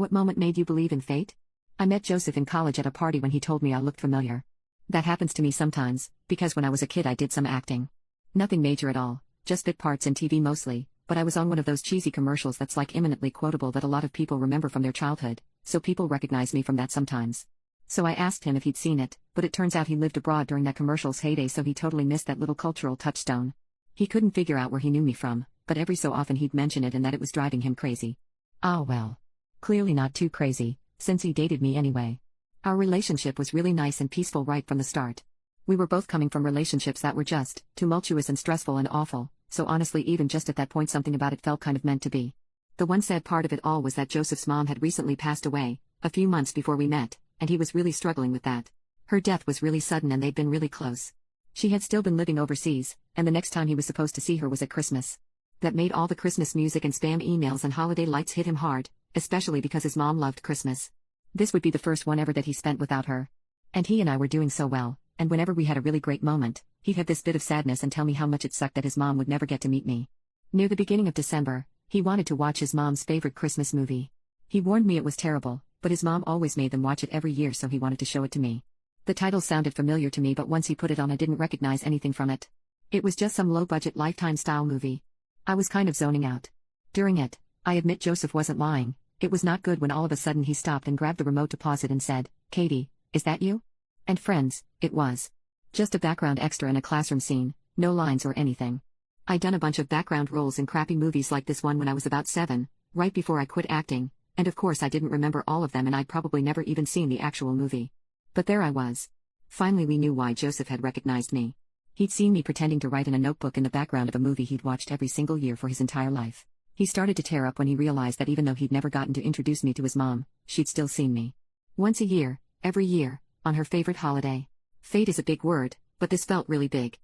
What moment made you believe in fate? I met Joseph in college at a party when he told me I looked familiar. That happens to me sometimes, because when I was a kid I did some acting. Nothing major at all, just bit parts in TV mostly, but I was on one of those cheesy commercials that's like imminently quotable that a lot of people remember from their childhood, so people recognize me from that sometimes. So I asked him if he'd seen it, but it turns out he lived abroad during that commercial's heyday, so he totally missed that little cultural touchstone. He couldn't figure out where he knew me from, but every so often he'd mention it and that it was driving him crazy. Ah well. Clearly not too crazy, since he dated me anyway. Our relationship was really nice and peaceful right from the start. We were both coming from relationships that were just tumultuous and stressful and awful, so honestly even just at that point something about it felt kind of meant to be. The one sad part of it all was that Joseph's mom had recently passed away, a few months before we met, and he was really struggling with that. Her death was really sudden and they'd been really close. She had still been living overseas, and the next time he was supposed to see her was at Christmas. That made all the Christmas music and spam emails and holiday lights hit him hard, especially because his mom loved Christmas. This would be the first one ever that he spent without her. And he and I were doing so well, and whenever we had a really great moment, he'd have this bit of sadness and tell me how much it sucked that his mom would never get to meet me. Near the beginning of December, he wanted to watch his mom's favorite Christmas movie. He warned me it was terrible, but his mom always made them watch it every year, so he wanted to show it to me. The title sounded familiar to me, but once he put it on I didn't recognize anything from it. It was just some low-budget Lifetime-style movie. I was kind of zoning out. During it, I admit Joseph wasn't lying. It was not good when all of a sudden he stopped and grabbed the remote to pause it and said, "Katie, is that you?" And friends, it was. Just a background extra in a classroom scene, no lines or anything. I'd done a bunch of background roles in crappy movies like this one when I was about 7, right before I quit acting, and of course I didn't remember all of them and I'd probably never even seen the actual movie. But there I was. Finally we knew why Joseph had recognized me. He'd seen me pretending to write in a notebook in the background of a movie he'd watched every single year for his entire life. He started to tear up when he realized that even though he'd never gotten to introduce me to his mom, she'd still seen me. Once a year, every year, on her favorite holiday. Fate is a big word, but this felt really big.